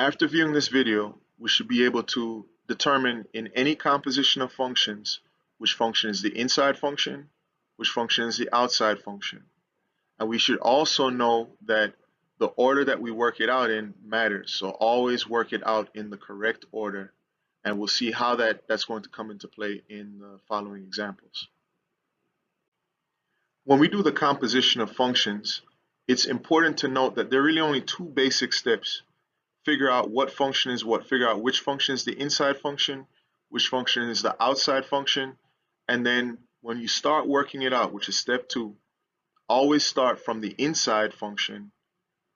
After viewing this video, we should be able to determine in any composition of functions which function is the inside function, which function is the outside function. And we should also know that the order that we work it out in matters. So always work it out in the correct order. And we'll see how that's going to come into play in the following examples. When we do the composition of functions, it's important to note that there are really only two basic steps. Figure out what function is what, figure out which function is the inside function, which function is the outside function, and then when you start working it out, which is step 2, always start from the inside function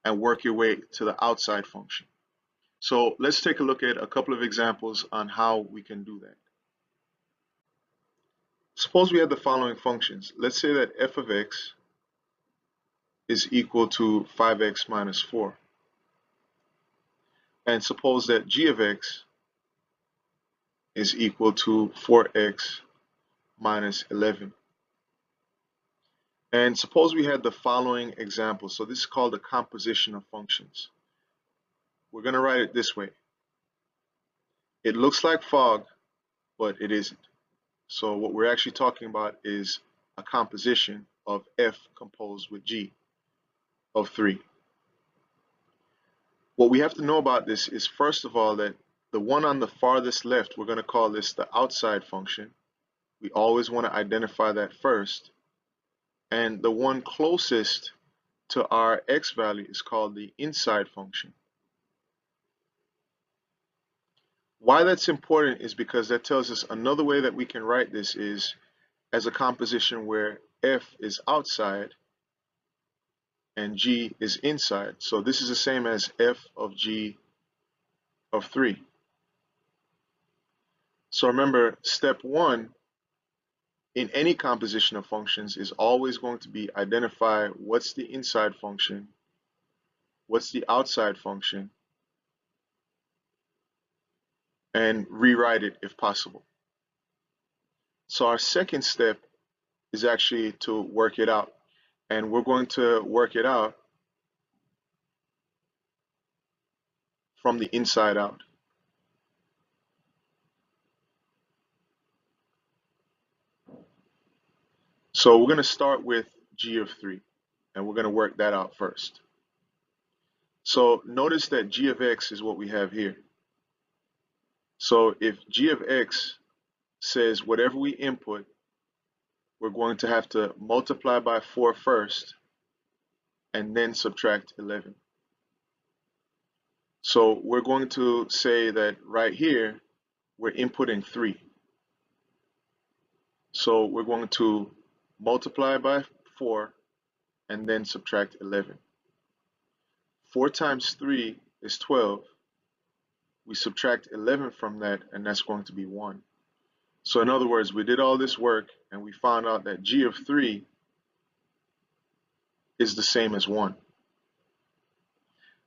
and work your way to the outside function. So let's take a look at a couple of examples on how we can do that. Suppose we have the following functions. Let's say that f of x is equal to 5x minus 4. And suppose that g of x is equal to 4x minus 11. And suppose we had the following example. So this is called the composition of functions. We're going to write it this way. It looks like fog, but it isn't. So what we're actually talking about is a composition of f composed with g of 3. What we have to know about this is, first of all, that the one on the farthest left, we're going to call this the outside function. We always want to identify that first. And the one closest to our x value is called the inside function. Why that's important is because that tells us another way that we can write this is as a composition where f is outside and g is inside. So this is the same as f of g of 3. So remember, step 1 in any composition of functions is always going to be identify what's the inside function, what's the outside function, and rewrite it if possible. So our second step is actually to work it out. And we're going to work it out from the inside out. So we're going to start with g of 3, and we're going to work that out first. So notice that g of x is what we have here. So if g of x says whatever we input, we're going to have to multiply by 4 first and then subtract 11. So we're going to say that right here, we're inputting 3. So we're going to multiply by 4 and then subtract 11. 4 times 3 is 12. We subtract 11 from that, and that's going to be 1. So in other words, we did all this work and we found out that g of 3 is the same as 1.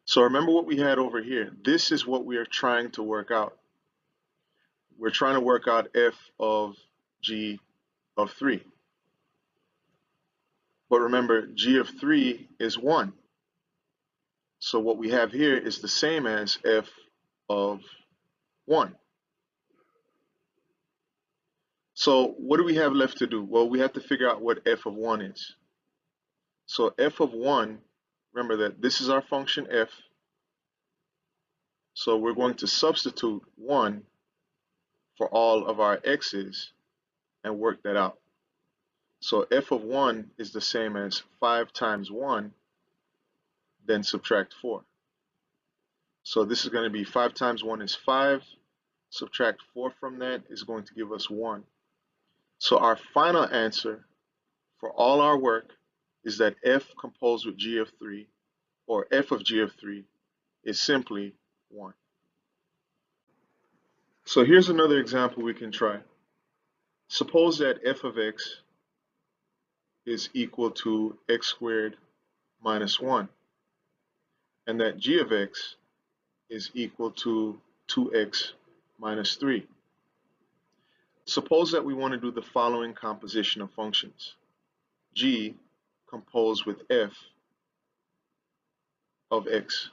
So remember what we had over here. This is what we are trying to work out. We're trying to work out f of g of 3. But remember, g of 3 is 1. So what we have here is the same as f of 1. So what do we have left to do? Well, we have to figure out what f of 1 is. So f of 1, remember that this is our function f. So we're going to substitute 1 for all of our x's and work that out. So f of 1 is the same as 5 times 1, then subtract 4. So this is going to be 5 times 1 is 5. Subtract 4 from that is going to give us 1. So our final answer for all our work is that f composed with g of 3, or f of g of 3, is simply 1. So here's another example we can try. Suppose that f of x is equal to x squared minus 1, and that g of x is equal to 2x minus 3. Suppose that we want to do the following composition of functions. G composed with f of x.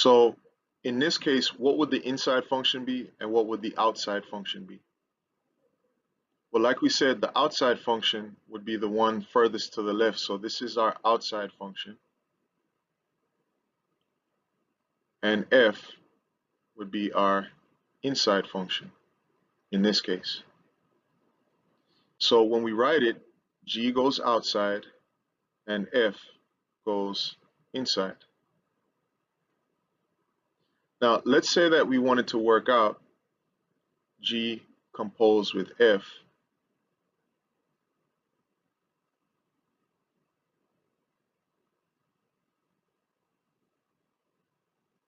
So in this case, what would the inside function be and what would the outside function be? Well, like we said, the outside function would be the one furthest to the left. So this is our outside function. And f would be our inside function in this case. So when we write it, g goes outside and f goes inside. Now, let's say that we wanted to work out g composed with f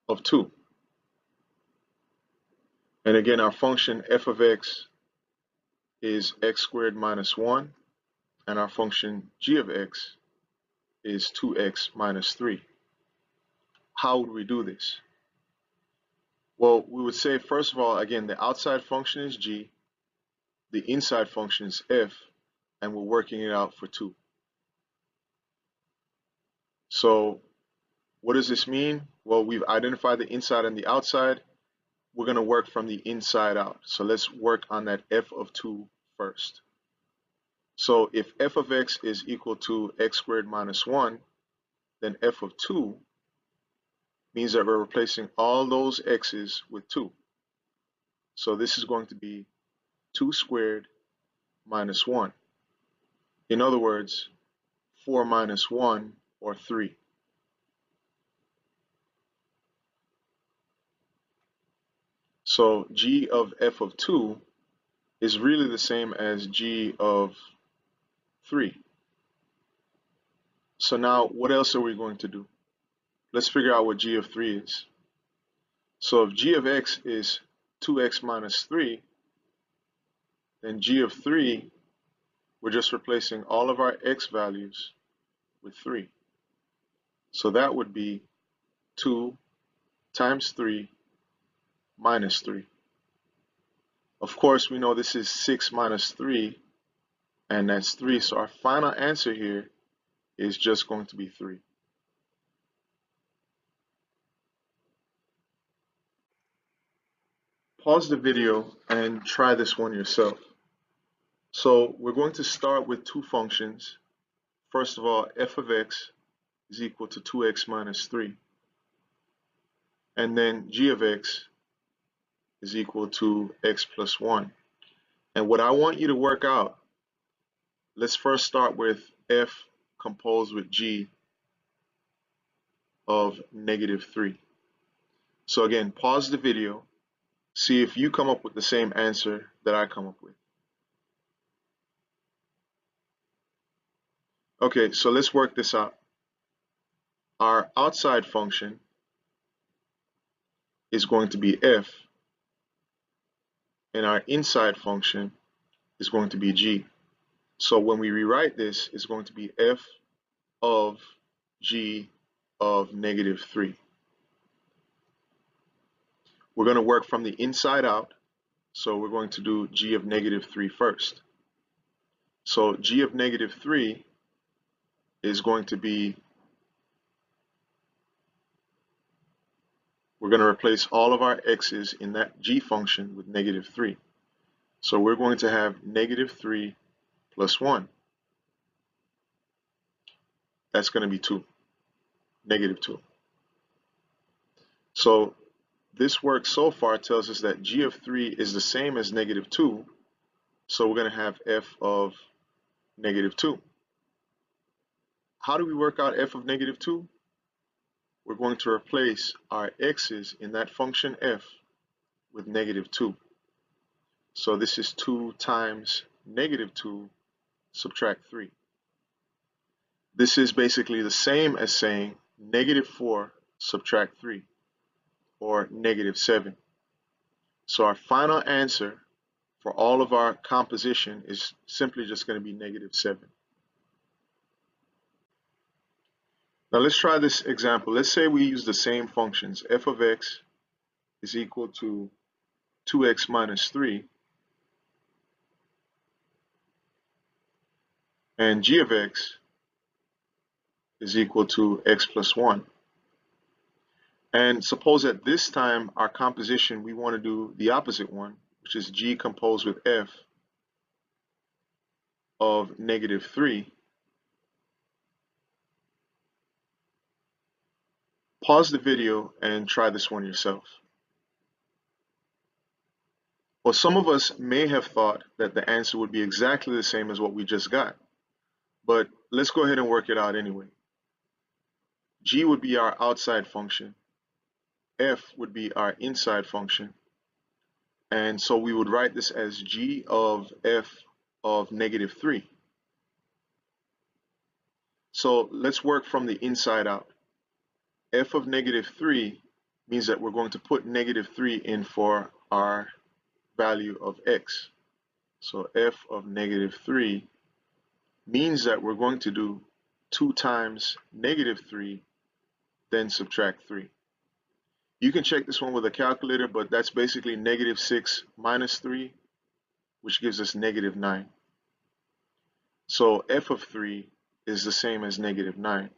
of 2. And again, our function f of x is x squared minus 1, and our function g of x is 2x minus 3. How would we do this? Well, we would say, first of all, again, the outside function is g, the inside function is f, and we're working it out for 2. So what does this mean? Well, we've identified the inside and the outside. We're going to work from the inside out. So let's work on that f of 2 first. So if f of x is equal to x squared minus 1, then f of 2 means that we're replacing all those x's with 2. So this is going to be 2 squared minus 1. In other words, 4 minus 1, or 3. So g of f of 2 is really the same as g of 3. So now what else are we going to do? Let's figure out what g of 3 is. So if g of x is 2x minus 3, then g of 3, we're just replacing all of our x values with 3. So that would be 2 times 3 minus 3. Of course, we know this is 6 minus 3, and that's 3. So our final answer here is just going to be 3. Pause the video and try this one yourself. So we're going to start with two functions. First of all, f of x is equal to 2x minus 3. And then g of x is equal to x plus 1. And what I want you to work out, let's first start with f composed with g of negative 3. So again, pause the video, see if you come up with the same answer that I come up with. Okay, so let's work this out. Our outside function is going to be f, and our inside function is going to be g. So when we rewrite this, it's going to be f of g of negative 3. We're going to work from the inside out, so we're going to do g of negative 3 first. So g of negative 3 is going to be, we're going to replace all of our x's in that g function with negative 3. So we're going to have negative 3 plus 1. That's going to be 2, negative 2. So this work so far tells us that g of 3 is the same as negative 2. So we're going to have f of negative 2. How do we work out f of negative 2? We're going to replace our x's in that function f with negative 2. So this is 2 times negative 2 subtract 3. This is basically the same as saying negative 4 subtract 3, or negative 7. So our final answer for all of our composition is simply just going to be negative 7. Now let's try this example. Let's say we use the same functions. F of x is equal to 2x minus 3, and g of x is equal to x plus 1. And suppose at this time our composition, we want to do the opposite one, which is G composed with F of -3. Pause the video and try this one yourself. Well, some of us may have thought that the answer would be exactly the same as what we just got, but let's go ahead and work it out anyway. G would be our outside function, F would be our inside function, and so we would write this as G of F of -3. So let's work from the inside out. F of -3 means that we're going to put -3 in for our value of x. So F of -3 means that we're going to do 2 times -3, then subtract 3. You can check this one with a calculator, but that's basically -6 minus 3, which gives us -9. So F of 3 is the same as -9.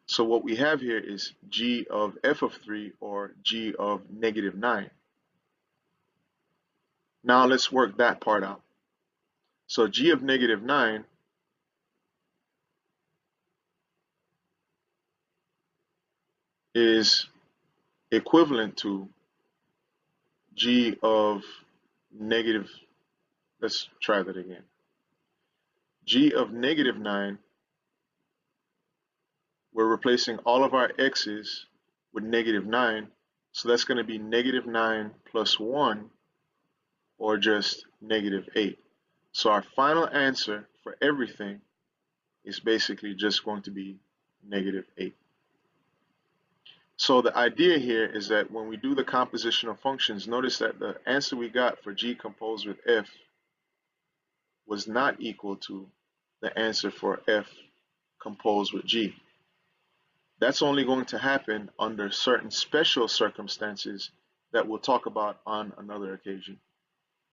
So what we have here is G of F of 3, or G of -9. Now let's work that part out. So G of -9 is equivalent to G of negative, let's try that again. G of -9, we're replacing all of our x's with -9, so that's going to be -9 plus 1, or just -8. So our final answer for everything is basically just going to be -8. So the idea here is that when we do the composition of functions, notice that the answer we got for G composed with F was not equal to the answer for F composed with G. That's only going to happen under certain special circumstances that we'll talk about on another occasion.